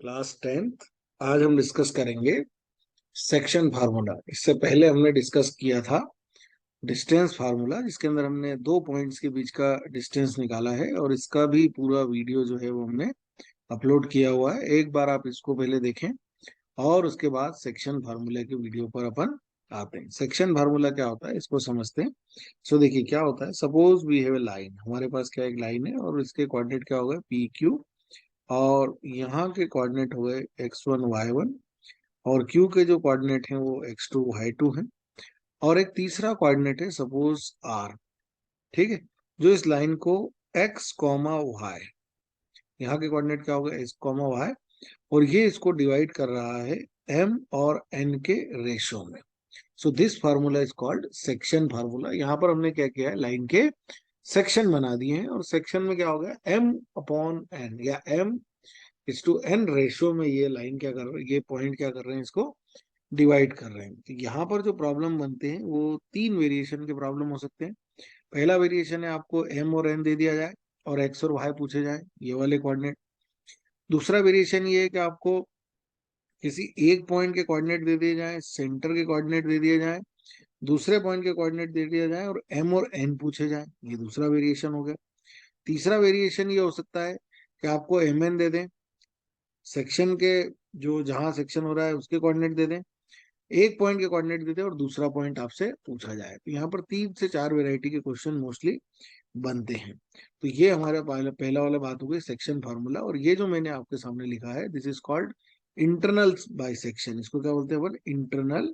Class 10th। आज हम discuss करेंगे सेक्शन फार्मूला। इससे पहले हमने डिस्कस किया था डिस्टेंस फार्मूला, जिसके अंदर हमने दो पॉइंट्स के बीच का डिस्टेंस निकाला है और इसका भी पूरा वीडियो जो है वो हमने अपलोड किया हुआ है। एक बार आप इसको पहले देखें और उसके बाद सेक्शन फार्मूला के वीडियो पर अपन आते हैं। सेक्शन फार्मूला क्या होता है इसको समझते हैं। सो देखिए क्या होता है। Suppose we have a line, हमारे पास क्या एक लाइन है और इसके कोऑर्डिनेट क्या होगा, पी क्यू, और यहाँ के कोऑर्डिनेट हो गए x1 y1, और q के जो कोऑर्डिनेट हैं वो x2 y2 हैं, और एक तीसरा कोऑर्डिनेट है सपोज r। ठीक है, जो इस लाइन को x कॉमा y, यहाँ के कोऑर्डिनेट क्या होगा x कॉमा y, और ये इसको डिवाइड कर रहा है m और n के रेशो में। So this formula is called section formula. यहाँ पर हमने क्या किया है, लाइन के सेक्शन बना दिए हैं, और सेक्शन में क्या हो गया, m अपॉन n या m इस टू एन रेशियो में ये लाइन क्या कर रहे हैं, ये पॉइंट क्या कर रहे हैं, इसको डिवाइड कर रहे हैं। तो यहाँ पर जो प्रॉब्लम बनते हैं वो तीन वेरिएशन के प्रॉब्लम हो सकते हैं। पहला वेरिएशन है आपको एम और एन दे दिया जाए और एक्स और वाई पूछे जाए, ये वाले कोऑर्डिनेट। दूसरा वेरिएशन ये है कि आपको किसी एक पॉइंट के कोऑर्डिनेट दे दिए जाए, सेंटर के कोऑर्डिनेट दे दिए जाए, दूसरे पॉइंट के कोऑर्डिनेट दे दिया जाए और एम और एन पूछे जाए, ये दूसरा वेरिएशन हो गया। तीसरा वेरिएशन ये हो सकता है कि आपको एम एन दे दें, सेक्शन के जो जहां सेक्शन हो रहा है उसके कोऑर्डिनेट दे दें, एक पॉइंट के कोऑर्डिनेट दे दें और दूसरा पॉइंट आपसे पूछा जाए। तो यहाँ पर 3 से 4 वैरायटी के क्वेश्चन मोस्टली बनते हैं। तो ये हमारा पहला वाला बात हो गई सेक्शन फार्मूला। और ये जो मैंने आपके सामने लिखा है, this is called internal bisection. इसको क्या बोलते हैं अपन, इंटरनल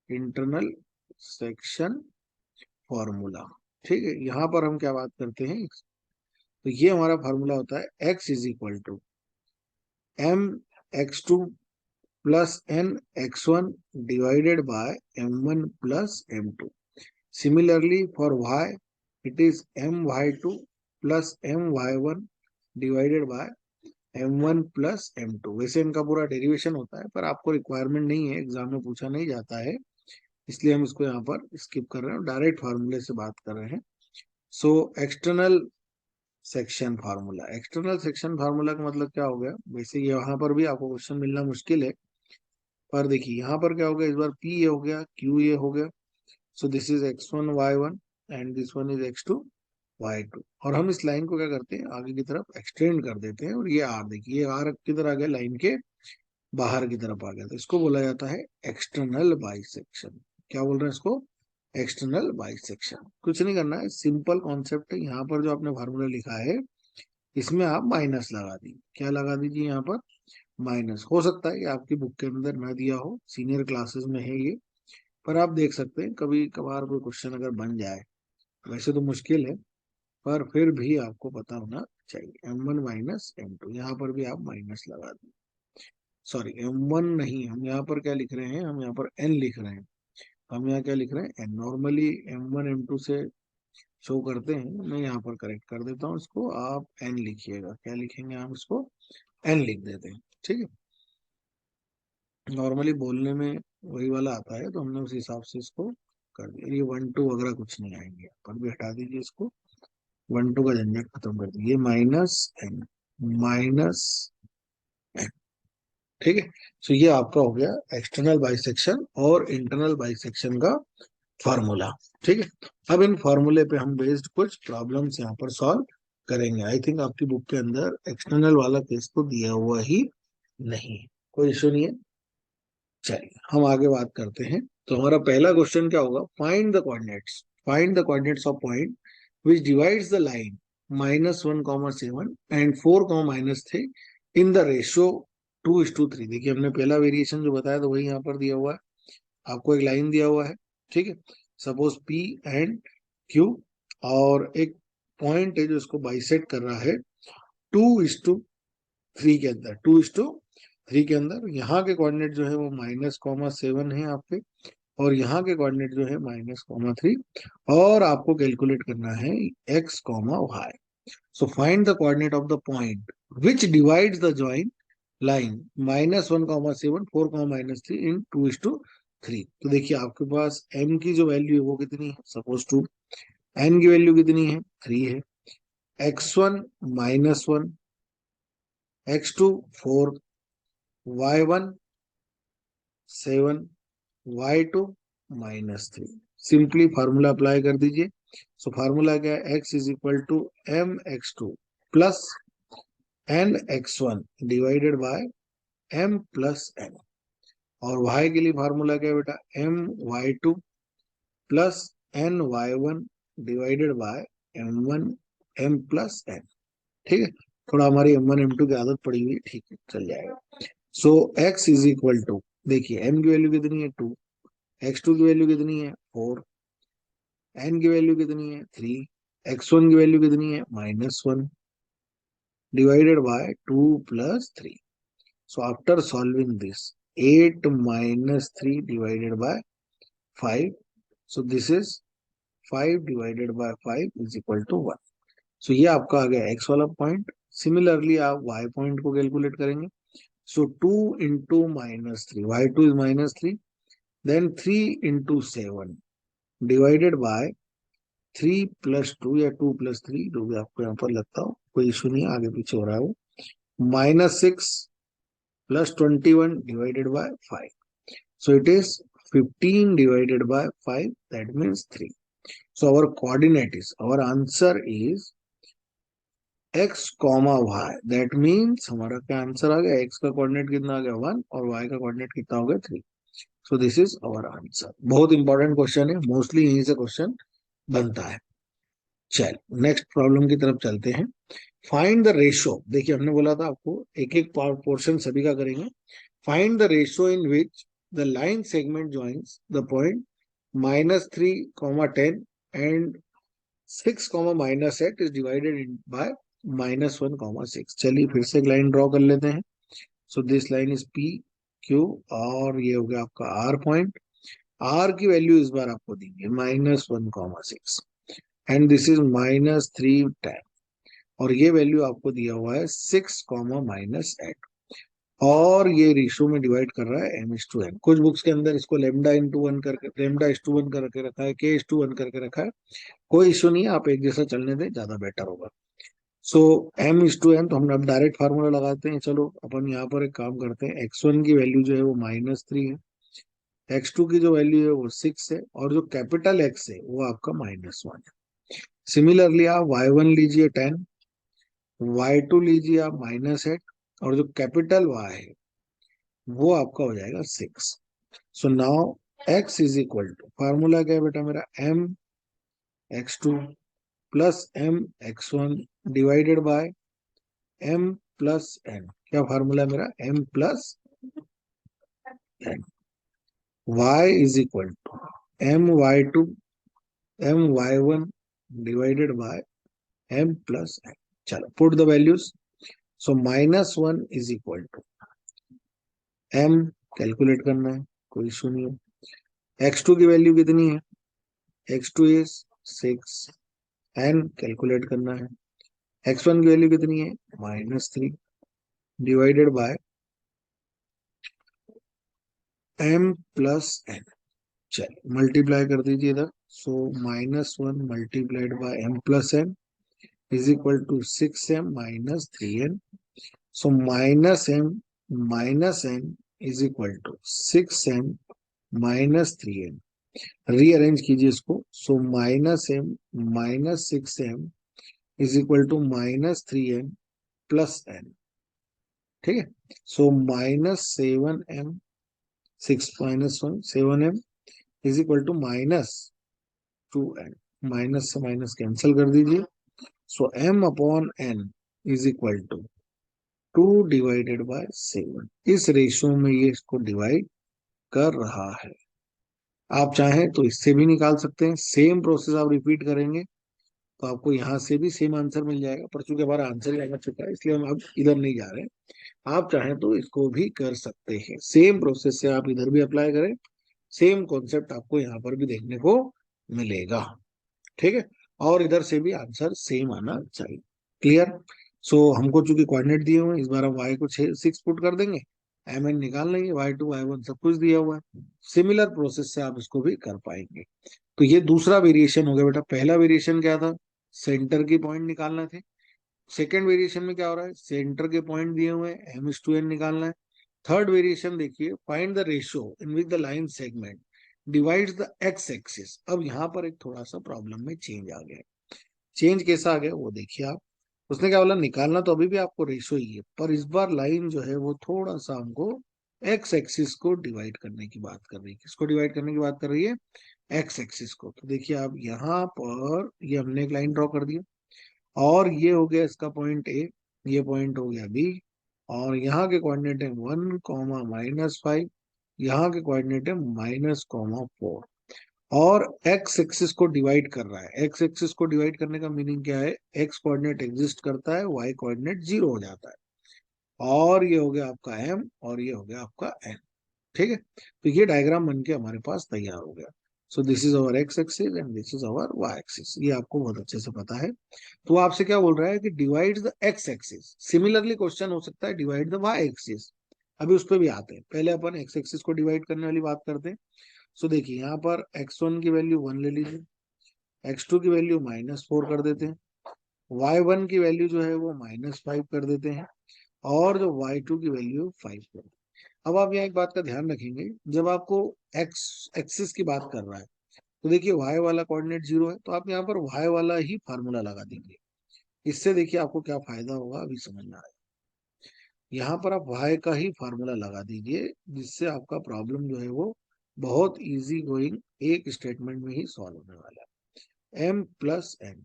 इंटरनल सेक्शन फॉर्मूला। ठीक है, यहाँ पर हम क्या बात करते हैं, तो ये हमारा फार्मूला होता है x is equal to m x2 plus n x1 divided by m1 plus m2। Similarly for y it is my2 plus my1 divided by m1 plus m2। वैसे इनका पूरा डेरिवेशन होता है, पर आपको रिक्वायरमेंट नहीं है, एग्जाम में पूछा नहीं जाता है, इसलिए हम इसको यहाँ पर स्किप कर रहे हैं और डायरेक्ट फार्मूले से बात कर रहे हैं। So external section formula, external section formula का मतलब क्या हो गया, वैसे यहाँ पर भी आपको क्वेश्चन मिलना मुश्किल है, पर देखिए यहाँ पर क्या हो गया, इस बार P ये हो गया, Q ये हो गया। So this is x1 y1 and this one is x2 y2, और हम इस लाइन को क्या करते हैं, आगे की तरफ एक्सटेंड कर देते हैं, और ये r, देखिए ये r किधर आ गया, लाइन के बाहर की तरफ आ गया, तो इसको बोला जाता है एक्सटर्नल बाइसेक्शन। क्या बोल रहे हैं इसको, एक्सटर्नल बाइसेक्शन। कुछ नहीं करना है, सिंपल कॉन्सेप्ट है। यहाँ पर जो आपने फार्मूला लिखा है इसमें आप माइनस लगा दीजिए, क्या लगा दीजिए यहाँ पर, माइनस। हो सकता है कि आपकी बुक के अंदर ना दिया हो, सीनियर क्लासेस में है ये, पर आप देख सकते हैं कभी कभार कोई क्वेश्चन अगर बन जाए, वैसे तो मुश्किल है पर फिर भी आपको पता होना चाहिए। m1 माइनस m2, यहाँ पर भी आप माइनस लगा दें। सॉरी, m1 नहीं, हम यहाँ पर क्या लिख रहे हैं, हम यहाँ पर n लिख रहे हैं। हम यहाँ क्या लिख रहे हैं, n। नॉर्मली m1 m2 से शो करते हैं, मैं यहाँ पर करेक्ट कर देता हूँ इसको, आप n लिखिएगा। क्या लिखेंगे, हम इसको n लिख देते हैं। ठीक है, नॉर्मली बोलने में वही वाला आता है, तो हमने उस हिसाब से इसको कर दिया। ये 1 2 वगैरह कुछ नहीं आएंगे, पर भी हटा दीजिए इसको, 1 2 का झंझट खत्म कर दीजिए, माइनस एन, माइनस एन। ठीक है, तो ये आपका हो गया एक्सटर्नल बाइसेक्शन और इंटरनल बाइसेक्शन का फार्मूला। ठीक है, अब इन फार्मूले पे हम बेस्ड कुछ प्रॉब्लम्स यहाँ पर सॉल्व करेंगे। आई थिंक आपकी बुक के अंदर एक्सटर्नल वाला केस तो दिया हुआ ही नहीं है, कोई इशू नहीं है। चलिए हम आगे बात करते हैं। तो हमारा पहला क्वेश्चन क्या होगा, find the coordinates of point which divides the line -1, 7 and 4, -3 in the ratio 2:3। देखिए हमने पहला वेरिएशन जो बताया था वही यहाँ पर दिया हुआ है, आपको एक लाइन दिया हुआ है। ठीक है, सपोज P एंड Q, और एक पॉइंट है जो इसको बाइसेक्ट कर रहा है 2:3 के अंदर, 2:3 के अंदर। यहाँ के कोऑर्डिनेट जो है वो -7 है आपके, और यहाँ के कोऑर्डिनेट जो है -3, और आपको कैलकुलेट करना है x, y। So find the coordinate of the point which divides the joint line -1, 7, 4, -3 इन 2:3। तो देखिए आपके पास m की जो वैल्यू है वो कितनी है, सपोज 2, n की वैल्यू कितनी है, 3 है, x1 -1, x2 4, y1 7, y2 -3। Simply formula apply कर दीजिए। सो फार्मूला क्या है, x is equal to m x two plus n x one divided by m plus n. और y के लिए फार्मूला क्या है बेटा, m y two plus n y one divided by m one m plus n. ठीक है, थोड़ा हमारी एम वन एम टू की आदत पड़ी हुई है, ठीक है चल जाएगा। सो x इज इक्वल टू, देखिए m की वैल्यू कितनी है 2, x2 की वैल्यू कितनी है 4, n की वैल्यू कितनी है 3, x1 की वैल्यू कितनी है -1 डिवाइडेड बाय 2 प्लस 3। So after solving this 8 -3 divided by 5, so this is 5 divided by 5 is equal to 1। सो ये आपका आ गया x वाला पॉइंट। सिमिलरली आप y पॉइंट को कैलकुलेट करेंगे। So 2 into -3, y2 is -3, then 3 into 7 divided by 3 plus 2 या 2 प्लस 3, जो भी आपको यहाँ पर लगता हो, कोई इशू नहीं है, आगे पीछे हो रहा है वो, -6 plus 21 divided by 5। So it is 15 divided by 5, that means 3. So our coordinate is, our answer is x comma y, that means हमारा क्या आंसर आ गया, x का कोऑर्डिनेट कितना आ गया 1 और y का कोऑर्डिनेट कितना हो गया 3। So this is our answer. बहुत इंपॉर्टेंट क्वेश्चन है, मोस्टली यहीं से क्वेश्चन बनता है। चल नेक्स्ट प्रॉब्लम की तरफ चलते हैं। फाइंड द रेशो, देखिए हमने बोला था आपको एक एक पोर्शन सभी का करेंगे। Find the ratio in which the line segment joins the point -3, 10 and 6, -8 is divided in by -1, 6। चलिए फिर से एक लाइन ड्रॉ कर लेते हैं। So this line is P Q और ये हो गया आपका आर पॉइंट। आर की वैल्यू इस बार आपको देंगे -1, 6 एंड दिस इज -3, 10 और ये वैल्यू आपको दिया हुआ है 6, -8 और ये रेशियो में डिवाइड कर रहा है m/n। कुछ बुक्स के अंदर इसको लेमडा/1 करके, लेमडा/1 करके रखा है, k/1 करके रखा है, कोई इश्यू नहीं है, आप एक जैसा चलने दें, ज्यादा बेटर होगा। सो m/n, तो हम अब डायरेक्ट फार्मूला लगाते हैं। चलो अपन यहाँ पर एक काम करते हैं, x1 की वैल्यू जो है वो -3 है, x2 की जो वैल्यू है वो 6 है और जो कैपिटल x है वो आपका -1 है। सिमिलरली आप y1 लीजिए 10, y2 लीजिए आप -8 और जो कैपिटल y है वो आपका हो जाएगा 6। So now x is equal to, formula क्या है बेटा मेरा, m x2 plus m x1 divided by m plus n। क्या फार्मूला है मेरा, m plus n। y is equal to my2 my1 divided by m plus n। चलो put the values. So -1 is equal to m, calculate करना है, कोई issue नहीं है। x2 की वैल्यू कितनी है, x2 इज 6, n कैलकुलेट करना है। x1 की वैल्यू कितनी है -3 divided by m plus n। चलिए मल्टीप्लाई कर दीजिए इधर। So -1 multiplied by m plus n is equal to 6m -3n। So -m is equal to 6m -3n। Rearrange कीजिए इसको। So -m -6m is equal to -3n plus n। ठीक है, so -7m, 6 -1 7m is equal to -2n। Minus से minus cancel कर दीजिए। So m/n is equal to 2 divided bye 7। इस ratio में ये इसको डिवाइड कर रहा है। आप चाहें तो इससे भी निकाल सकते हैं, सेम प्रोसेस आप रिपीट करेंगे तो आपको यहाँ से भी सेम आंसर मिल जाएगा, पर चूंकि हमारा आंसर ही आ चुका है इसलिए हम अब इधर नहीं जा रहे हैं। आप चाहें तो इसको भी कर सकते हैं, सेम प्रोसेस से आप इधर भी अप्लाई करें, सेम कॉन्सेप्ट आपको यहाँ पर भी देखने को मिलेगा। ठीक है, और इधर से भी आंसर सेम आना चाहिए। क्लियर। सो हमको चूंकि कोऑर्डिनेट दिए हुए हैं, इस बार हम y को 6 पुट कर देंगे, mn निकाल लेंगे, y2 y1 सब कुछ दिया हुआ है। सिमिलर प्रोसेस से आप इसको भी कर पाएंगे। तो ये दूसरा वेरिएशन हो गया बेटा। पहला वेरिएशन क्या था, सेंटर की पॉइंट निकालना थे, सेकेंड वेरिएशन में क्या हो रहा है, सेंटर के पॉइंट दिए हुए हैं, m/n निकालना है। थर्ड वेरिएशन देखिए, find the ratio in which the line segment divides the x axis. अब यहाँ पर एक थोड़ा सा प्रॉब्लम में चेंज आ गया। चेंज कैसा आ गया वो देखिए आप। उसने क्या बोला, निकालना तो अभी भी आपको रेशियो ही है, पर इस बार लाइन जो है वो थोड़ा सा हमको एक्स एक्सिस को डिवाइड करने की बात कर रही है। किसको डिवाइड करने की बात कर रही है, एक्स एक्सिस को। तो देखिए आप यहाँ पर ये हमने एक लाइन ड्रॉ कर दिया, और ये हो गया इसका पॉइंट ए, ये पॉइंट हो गया बी, और यहाँ के कोऑर्डिनेट है 1, -5, यहाँ के कोऑर्डिनेट है -4, और एक्स एक्सिस को डिवाइड कर रहा है। एक्स एक्सिस को डिवाइड करने का मीनिंग क्या है, एक्स कोऑर्डिनेट एग्जिस्ट करता है, वाई कोऑर्डिनेट 0 हो जाता है, और ये हो गया आपका एम, और ये हो गया आपका एन। ठीक है, तो ये डायग्राम बन के हमारे पास तैयार हो गया। So this is our x axis and this is our y axis, ये आपको बहुत अच्छे से पता है। तो आपसे क्या बोल रहा है कि divide the x axis. Similarly question हो सकता है डिवाइड द वाई एक्सिस। अभी उस पर भी आते हैं, पहले अपन एक्स एक्सिस को डिवाइड करने वाली बात करते हैं। सो देखिए यहाँ पर x1 की वैल्यू 1 ले लीजिए, x2 की वैल्यू -4 कर देते हैं, y1 की वैल्यू जो है वो -5 कर देते हैं, और जो y2 की वैल्यू 5 कर देते हैं। अब आप यहाँ एक बात का ध्यान रखेंगे, जब आपको x एक्सिस की बात कर रहा है, तो देखिए y वाला कोऑर्डिनेट 0 है, तो आप यहाँ पर y वाला ही फार्मूला लगा देंगे। इससे देखिए आपको क्या फायदा होगा अभी समझ में आएगा। यहाँ पर आप y का ही फार्मूला लगा दीजिए, जिससे आपका प्रॉब्लम जो है वो बहुत इजी गोइंग एक स्टेटमेंट में ही सॉल्व होने वाला है। m+n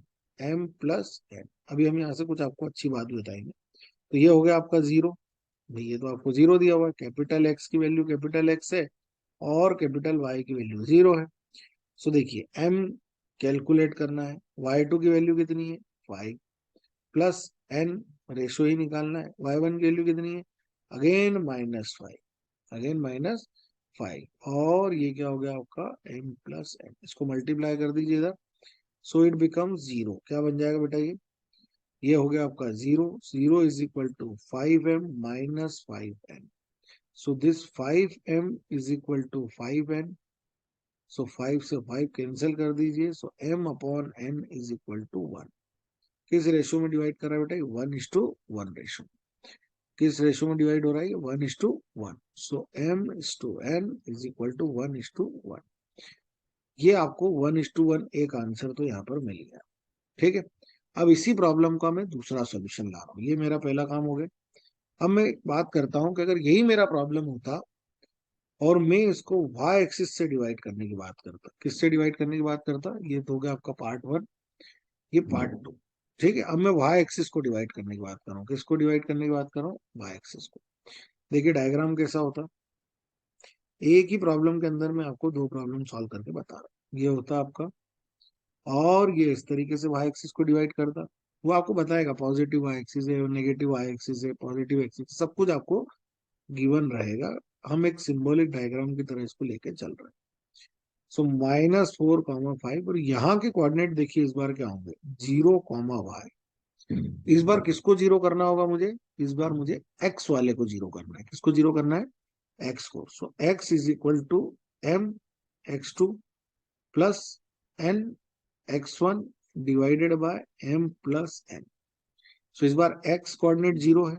अभी हम यहाँ से कुछ आपको अच्छी बात भी बताएंगे। तो ये हो गया आपका 0, भाई ये तो आपको 0 दिया हुआ है, कैपिटल एक्स की वैल्यू कैपिटल एक्स है, और कैपिटल वाई की वैल्यू 0 है। सो देखिए m कैलकुलेट करना है, y2 की वैल्यू कितनी है 5, प्लस n रेशो ही निकालना है, y1 की वैल्यू कितनी है, अगेन -5, अगेन -5, और ये क्या हो गया आपका m+n, इसको मल्टीप्लाई कर दीजिए इधर। सो इट बिकम 0, क्या बन जाएगा बेटा, ये हो गया आपका 0, 0 is equal to 5m-5n। So this 5m is equal to 5n। So 5 से 5 कैंसिल कर दीजिए, so m/n is equal to 1। किस रेशियो में डिवाइड कर रहा है बेटा, 1:1 रेशियो। किस रेशियो में डिवाइड हो रहा है, 1:1। सो m/n इज इक्वल टू 1:1। ये आपको 1:1 एक आंसर तो यहाँ पर मिल गया। ठीक है, अब इसी प्रॉब्लम का मैं दूसरा सोल्यूशन ला रहा हूँ, ये मेरा पहला काम हो गया। अब मैं एक बात करता हूँ कि अगर यही मेरा प्रॉब्लम होता और मैं इसको y एक्सिस से डिवाइड करने की बात करता, किससे डिवाइड करने की बात करता, ये तो हो गया आपका पार्ट 1, ये पार्ट 2। ठीक है, अब मैं y एक्सिस को डिवाइड करने की बात कर रहा हूँ, किसको डिवाइड करने की बात कर रहा हूँ, y एक्सिस को। देखिए डायग्राम कैसा होता, एक ही प्रॉब्लम के अंदर मैं आपको दो प्रॉब्लम सॉल्व करके बता रहा हूँ। ये होता आपका, और ये इस तरीके से y एक्सिस को डिवाइड करता। वो आपको बताएगा पॉजिटिव y एक्सिस है, नेगेटिव y एक्सिस है, पॉजिटिव एक्सिस, सब कुछ आपको गिवन रहेगा। हम एक सिंबॉलिक डायग्राम की तरह इसको लेके चल रहे हैं। सो -4, 5, और यहाँ के कोऑर्डिनेट देखिए इस बार क्या होंगे, 0, y। इस बार किसको 0 करना होगा मुझे, इस बार मुझे x वाले को 0 करना है। किसको 0 करना है, x को। So x is equal to m×2 plus n×1 divided by m+n। So इस बार x कोऑर्डिनेट 0 है,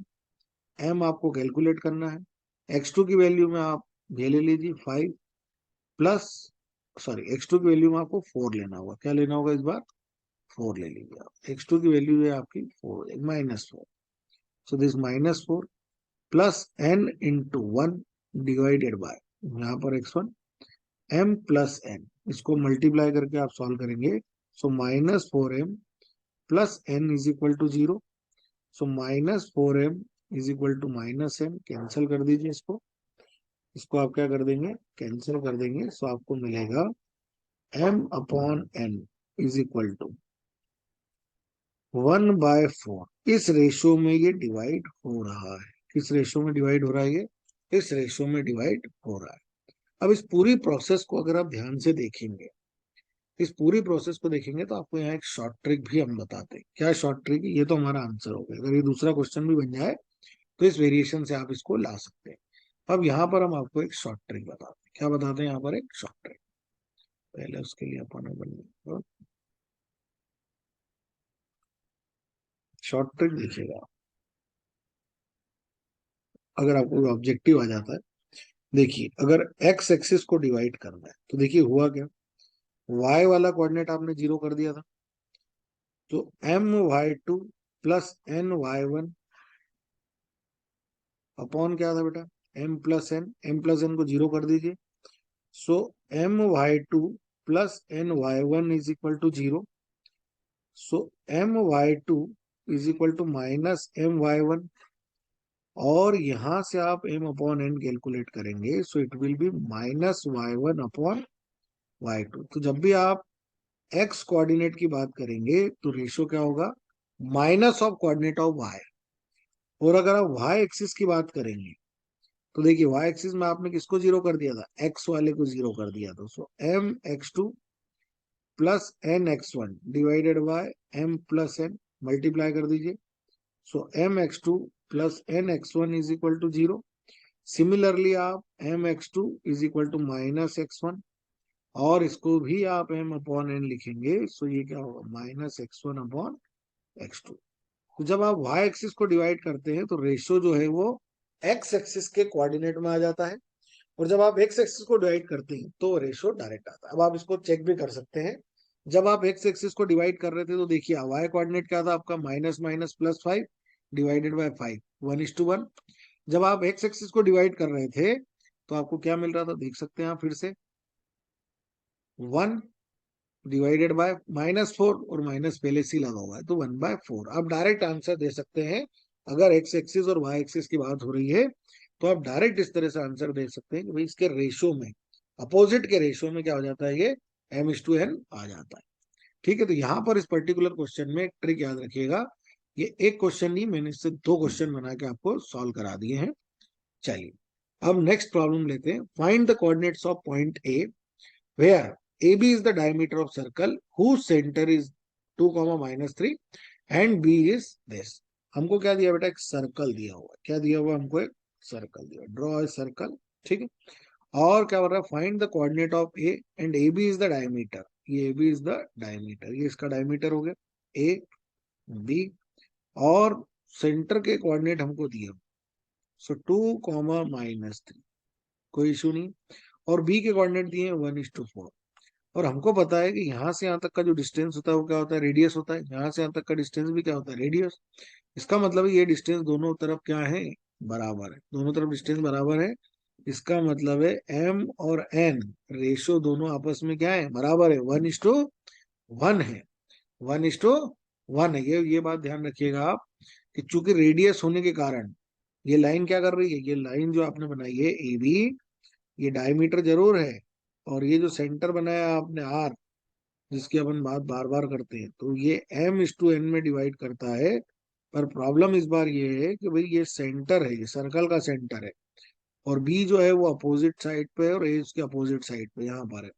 m आपको कैलकुलेट करना है, x2 की वैल्यू में आप ये ले लीजिए 5, प्लस सॉरी x2 की वैल्यू में आपको 4 लेना होगा। क्या लेना होगा इस बार, 4 ले लीजिए आप। x2 की वैल्यू है आपकी 4, -4। So this -4 plus n×1 divided bye, यहाँ पर x1 m+n, इसको मल्टीप्लाई करके आप सॉल्व करेंगे। So -4m plus n is equal to 0। So -4m is equal to -m, cancel कर दीजिए इसको। इसको आप क्या कर देंगे, कैंसिल कर देंगे। सो आपको मिलेगा m/n इज इक्वल टू 1/4। इस रेशियो में ये डिवाइड हो रहा है, किस रेशियो में डिवाइड हो रहा है, ये इस रेशियो में डिवाइड हो रहा है। अब इस पूरी प्रोसेस को अगर आप ध्यान से देखेंगे, इस पूरी प्रोसेस को देखेंगे, तो आपको यहाँ एक शॉर्ट ट्रिक भी हम बताते हैं। क्या शॉर्ट ट्रिक है, ये तो हमारा आंसर हो गया। अगर ये दूसरा क्वेश्चन भी बन जाए तो इस वेरिएशन से आप इसको ला सकते हैं। अब यहाँ पर हम आपको एक शॉर्ट ट्रिक बताते हैं। क्या बताते हैं यहाँ पर, एक शॉर्ट ट्रिक। पहले उसके लिए अपन शॉर्ट ट्रिक देखिएगा, अगर आपको ऑब्जेक्टिव आ जाता है। देखिए अगर एक्स एक्सिस को डिवाइड करना है तो देखिए हुआ क्या, वाई वाला कोऑर्डिनेट आपने जीरो कर दिया था, तो My2 प्लस Ny1 अपॉन क्या था बेटा, m प्लस n को जीरो कर दीजिए। So My2 plus Ny1 is equal to zero. So My2 is equal to minus My1, और यहां से आप m अपॉन n कैलकुलेट करेंगे, so it will be minus Y1 upon Y2। तो जब भी आप x कोऑर्डिनेट की बात करेंगे तो रेशियो क्या होगा, minus of coordinate of y। और अगर आप y एक्सिस की बात करेंगे तो देखिए y एक्सिस में आपने किसको जीरो कर दिया था, x वाले को जीरो कर दिया था। So mx2 plus nx1 divided by m plus n, multiply कर दीजिए। So mx2 plus nx1 is equal to zero. Similarly आप mx2 is equal to minus x1, और इसको भी आप m अपॉन n लिखेंगे, सो ये क्या होगा, माइनस x1 अपॉन x2। तो जब आप y एक्सिस को डिवाइड करते हैं तो रेशियो जो है वो x एक्सिस के कोऑर्डिनेट में आ जाता है, और जब आप x एक्सिस को डिवाइड करते हैं तो रेशियो डायरेक्ट आता है। अब आप इसको चेक भी कर सकते हैं, जब आप x एक्सिस को डिवाइड कर रहे थे तो देखिए y कोऑर्डिनेट क्या था आपका, minus minus plus 5 divided by 5, 1:1। जब आप x एक्सिस को डिवाइड कर रहे थे तो आपको क्या मिल रहा था, देख सकते हैं आप फिर से, 1 डिवाइडेड बाय -4, और माइनस पहले से लगा हुआ है तो 1/4। आप डायरेक्ट आंसर दे सकते हैं, अगर x एक्सिस और y एक्सिस की बात हो रही है तो आप डायरेक्ट इस तरह से आंसर दे सकते हैं कि भाई इसके रेशियो में, अपोजिट के रेशियो में क्या हो जाता है, ये m:n आ जाता है। ठीक है, तो यहाँ पर इस पर्टिकुलर क्वेश्चन में एक ट्रिक याद रखिएगा, ये एक क्वेश्चन नहीं, मैंने इससे दो क्वेश्चन बना के आपको सॉल्व करा दिए हैं। चलिए अब नेक्स्ट प्रॉब्लम लेते हैं। Find the coordinates of point A where AB is the diameter of circle whose center is 2, -3 and B is this। हमको क्या दिया बेटा, एक सर्कल दिया हुआ, क्या दिया हुआ हमको, एक सर्कल दिया, ड्रॉ ए सर्कल। ठीक है, और क्या बोल रहा है, find the coordinate of A and A B is the diameter. ये A B is the diameter, ये इसका डायमीटर हो गया ए बी, और सेंटर के कोऑर्डिनेट हमको दिए, सो 2, -3, कोई इशू नहीं। और बी के कोऑर्डिनेट दिए 1:4, और हमको पता है कि यहाँ से यहाँ तक का जो डिस्टेंस होता है वो क्या होता है, रेडियस होता है। यहाँ से यहाँ तक का डिस्टेंस भी क्या होता है, रेडियस। इसका मतलब है ये डिस्टेंस दोनों तरफ क्या है, बराबर है, दोनों तरफ डिस्टेंस बराबर है। इसका मतलब है m और n रेशियो दोनों आपस में क्या है, बराबर है, 1:1 है, 1:1 है। ये बात ध्यान रखिएगा आप, कि चूंकि रेडियस होने के कारण ये लाइन क्या कर रही है, ये लाइन जो आपने बनाई है ए बी, ये डायमीटर जरूर है, और ये जो सेंटर बनाया आपने आर, जिसकी अपन बात बार बार करते हैं, तो ये m:n में डिवाइड करता है। पर प्रॉब्लम इस बार ये है कि भाई ये सेंटर है, ये सर्कल का सेंटर है, और बी जो है वो अपोजिट साइड पे है, और ए उसके अपोजिट साइड पे यहाँ पर है।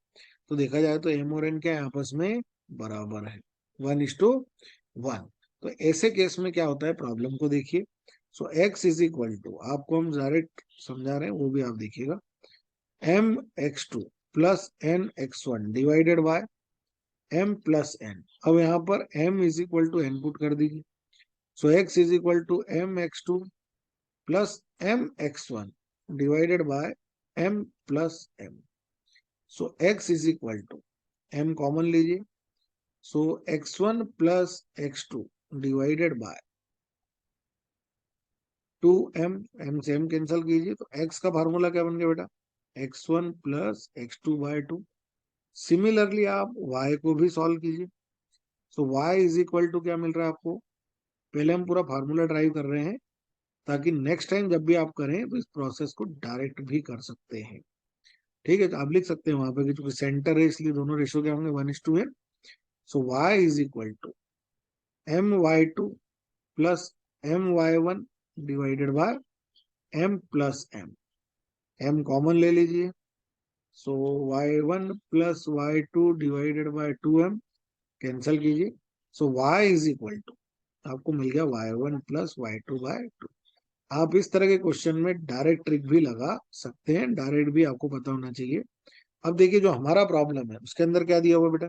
तो देखा जाए तो एम और एन क्या है, आपस में बराबर है, 1:1। तो ऐसे केस में क्या होता है, प्रॉब्लम को देखिए। सो x इज इक्वल टू, आपको हम डायरेक्ट समझा रहे हैं वो भी आप देखिएगा, mx2 plus nx1 divided by m plus n। अब यहाँ पर m is equal to n put कर दीजिए। So x is equal to mx2 plus mx1 divided by m plus m। So x is equal to, m common लीजिए, so x1 plus x2 divided by 2m, m से m cancel कीजिए, तो x का formula क्या बन गया बेटा, x1 plus x2/2। Similarly आप y को भी सॉल्व कीजिए। So y is equal to क्या मिल रहा है आपको, पहले हम पूरा फार्मूला ड्राइव कर रहे हैं ताकि नेक्स्ट टाइम जब भी आप करें तो इस प्रोसेस को डायरेक्ट भी कर सकते हैं। ठीक है, तो आप लिख सकते हैं वहां पे कि चूंकि सेंटर है इसलिए दोनों रेशियो क्या होंगे, 1:1। So y is equal to my2 plus my1 divided by m plus m common ले लीजिए। So y1 plus y2 divided by 2m cancel कीजिए। So y is equal to, आपको मिल गया y1 प्लस y2/2। आप इस तरह के क्वेश्चन में डायरेक्ट ट्रिक भी लगा सकते हैं, डायरेक्ट भी आपको पता होना चाहिए। अब देखिए जो हमारा प्रॉब्लम है उसके अंदर क्या दिया हुआ बेटा,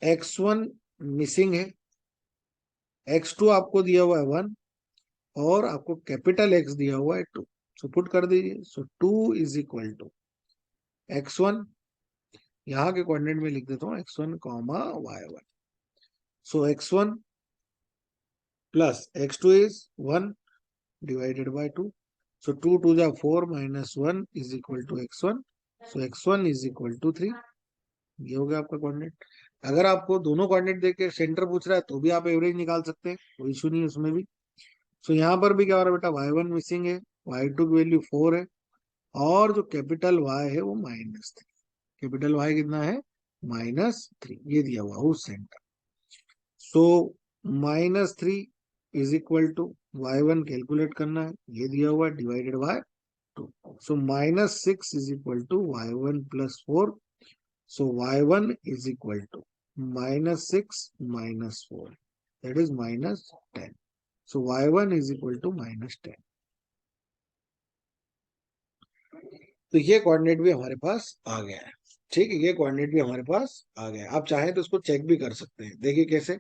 x1 मिसिंग है, x2 आपको दिया हुआ है 1 और आपको कैपिटल X दिया हुआ है 2। सो पुट कर दीजिए। सो 2 इज इक्वल टू x1, यहाँ के कोऑर्डिनेट में लिख देता हूँ x1 comma y1। So x1 plus x2 is 1 divided by 2. So 2 2 जा 4 minus 1 is equal to x1. So x1 is equal to 3. ये हो गया आपका कोऑर्डिनेट। अगर आपको दोनों कोऑर्डिनेट देके सेंटर पूछ रहा है तो भी आप एवरेज निकाल सकते हैं, कोई इशू नहीं है उसमें भी। सो यहाँ पर भी क्या हो रहा है बेटा, y1 मिसिंग है, y2 की वैल्यू 4 है और जो कैपिटल Y है वो -3। कैपिटल Y कितना है, -3, ये दिया हुआ उस centre. So -3 is equal to y1 calculate करना है, ये दिया हुआ divided by 2। So -6 is equal to y1 plus 4। So y1 is equal to -6 - 4, that is -10। So y1 is equal to -10। तो ये कोऑर्डिनेट भी हमारे पास आ गया है। ठीक है, ये कोऑर्डिनेट भी हमारे पास आ गया है। आप चाहें तो इसको चेक भी कर सकते हैं। देखिए कैसे,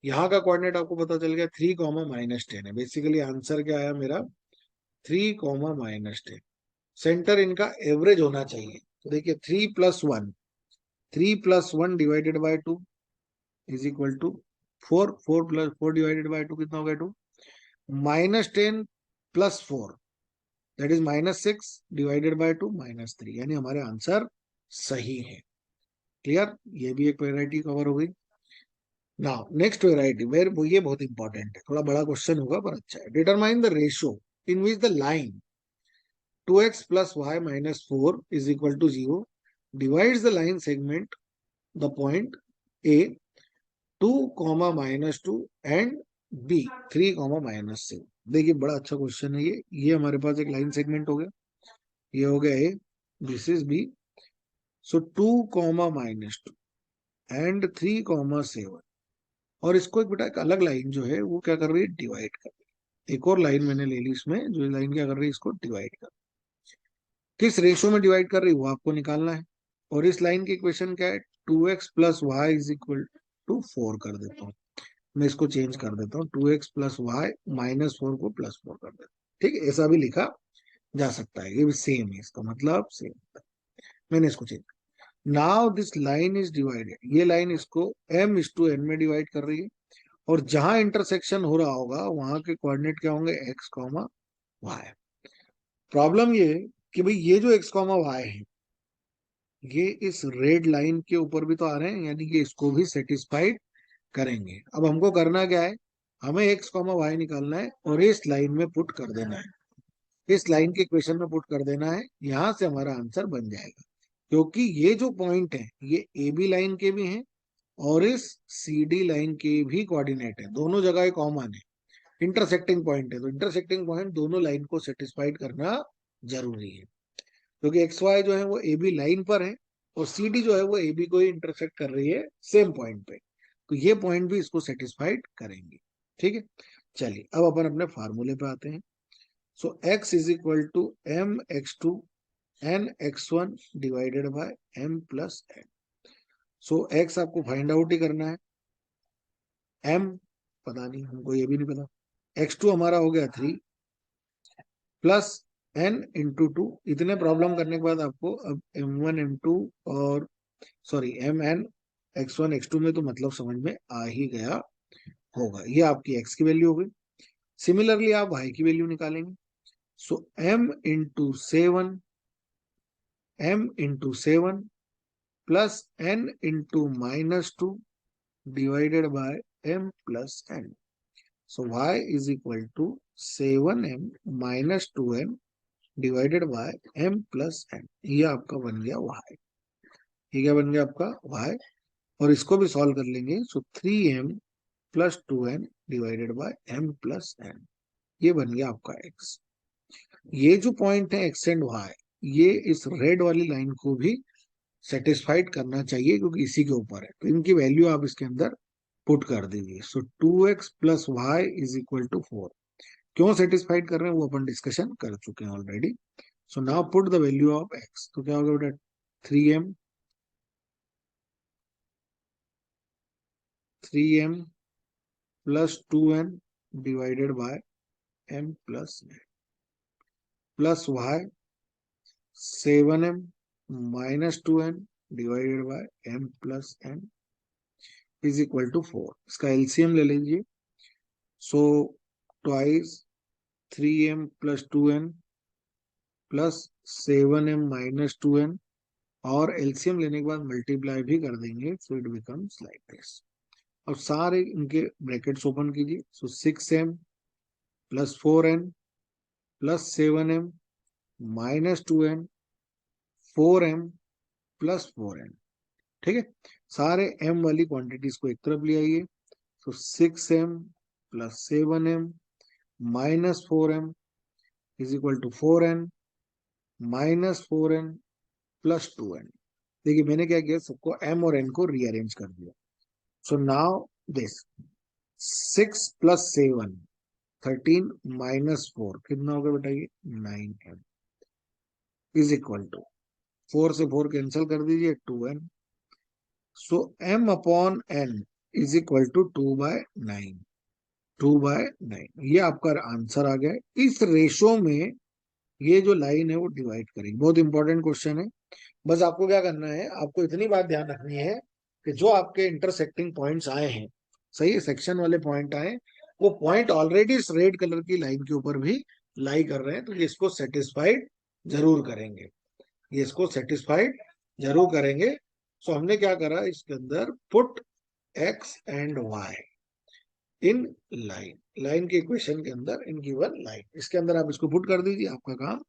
यहाँ का कोऑर्डिनेट आपको पता चल गया 3, -10 है। बेसिकली आंसर क्या आया मेरा, 3, -10। सेंटर इनका एवरेज होना चाहिए। तो देखिए 3 + 1 divided by 2 is equal to 4। 4 divided by 2 कितना हो गया, 2। -10 + 4 दैट इज -6 डिवाइडेड बाय 2 -3, यानी हमारे आंसर सही है। क्लियर, ये भी एक वेराइटी कवर हो गई। नाउ नेक्स्ट वेराइटी वेर, ये बहुत इंपॉर्टेंट है, थोड़ा बड़ा क्वेश्चन होगा पर अच्छा है। Determine the ratio in which the line 2x + y - 4 is equal to 0 divides the line segment the point A 2, -2 and B 3, -7। देखिए बड़ा अच्छा क्वेश्चन है ये हमारे पास एक लाइन सेगमेंट हो गया, ये हो गया A, this is B। So 2, -2 and 3, 7, और इसको एक बेटा एक अलग लाइन जो है वो क्या कर रही है, डिवाइड कर रही है। एक और लाइन मैंने ले ली इसमें, जो लाइन क्या कर रही है, इसको डिवाइड कर, किस रेशो में डिवाइड कर रही है वो आपको निकालना है। और इस लाइन की इक्वेशन क्या है, 2x + y is equal to 4 कर देता हूँ। मैं इसको चेंज कर देता हूँ, 2x + y -4 को +4 कर देता हूँ। ठीक है, ऐसा भी लिखा जा सकता है, ये भी सेम है, इसका मतलब सेम। मैंने इसको change, now this line is divided, ये लाइन इसको m/n में डिवाइड कर रही है। और जहां इंटरसेक्शन हो रहा होगा वहां के कोऑर्डिनेट क्या होंगे, x, y। प्रॉब्लम ये है कि भाई ये जो x, y है ये इस रेड लाइन के ऊपर भी तो आ रहे हैं, यानी कि इसको भी सेटिस्फाइड करेंगे। अब हमको करना क्या है, हमें x, y निकालना है और इस लाइन में पुट कर देना है, इस लाइन के इक्वेशन में पुट कर देना है, यहां से हमारा आंसर बन जाएगा। क्योंकि ये जो पॉइंट है ये ए बी लाइन के भी हैं और इस सी डी लाइन के भी कोऑर्डिनेट है, दोनों जगह कॉमन है, इंटरसेक्टिंग पॉइंट है। तो इंटरसेक्टिंग पॉइंट दोनों लाइन को सेटिस्फाइड करना जरूरी है, क्योंकि एक्स वाई जो है वो ए बी लाइन पर है और सी डी जो है वो ए बी को ही इंटरसेक्ट कर रही है सेम पॉइंट पे। तो ये पॉइंट भी इसको सेटिस्फाइड करेंगे। ठीक है, चलिए अब अपन अपने फार्मूले पे आते हैं। So x is equal to m(x2) n(x1) divided by m + n। So x आपको फाइंड आउट ही करना है, m पता नहीं, हमको ये भी नहीं पता। x2 हमारा हो गया 3 प्लस n × 2। इतने प्रॉब्लम करने के बाद आपको अब m1 m2 और सॉरी mn x1 x2 में तो मतलब समझ में आ ही गया होगा। ये आपकी x की वैल्यू हो गई। सिमिलरली आप y की वैल्यू निकालेंगे। So m × 7 plus n × -2 divided by m + n। So y is equal to 7m - 2n divided by m + n। ये आपका बन गया y। ये क्या बन गया आपका y, और इसको भी सॉल्व कर लेंगे। सो 3m + 2n divided by m + n, ये बन गया आपका x। ये जो पॉइंट है x एंड y, ये इस रेड वाली लाइन को भी सेटिस्फाइड करना चाहिए क्योंकि इसी के ऊपर है। तो इनकी वैल्यू आप इसके अंदर पुट कर दीजिए। So 2x + y is equal to 4। क्यों सेटिस्फाइड कर रहे हैं वो अपन डिस्कशन कर चुके हैं already. So now put the value of x। तो क्या होगा बेटा, 3m plus 2n divided by m plus n plus y 7m minus 2n divided by m plus n is equal to 4। इसका एलसीएम ले लीजिए। So twice 3m plus 2n plus 7m minus 2n, और LCM लेने के बाद multiply भी कर देंगे, so it becomes like this. अब सारे इनके ब्रैकेट्स ओपन कीजिए। सो 6m plus 4n plus 7m minus 2n 4m plus 4n। ठीक है, सारे m वाली क्वांटिटीज को एक तरफ ले आइए। तो 6m plus 7m minus 4m is equal to 4n minus 4n plus 2n। देखिए मैंने क्या किया, सबको m और n को रीअरेंज कर दिया। So now this 6 plus 7 13 minus 4 कितना होगा बताइए, 9m इज इक्वल टू 4 से 4 कैंसिल कर दीजिए, 2n। So m upon n is equal to 2/9। 2/9 ये आपका आंसर आ गया। इस रेशो में ये जो लाइन है वो डिवाइड करेगी। बहुत इंपॉर्टेंट क्वेश्चन है। बस आपको क्या करना है, आपको इतनी बात ध्यान रखनी है कि जो आपके इंटरसेक्टिंग पॉइंट्स आए हैं, सही है, सेक्शन वाले पॉइंट आए, वो पॉइंट ऑलरेडी इस रेड कलर की लाइन के ऊपर भी लाई कर रहे हैं, तो ये इसको सेटिस्फाइड जरूर करेंगे। ये इसको सेटिस्फाइड जरूर करेंगे। सो हमने क्या करा, इसके अंदर put x and y in line, line के इक्वेशन के अंदर इन गिवन लाइन, इसके अंदर आप इसको पुट कर दीजिए, आपका काम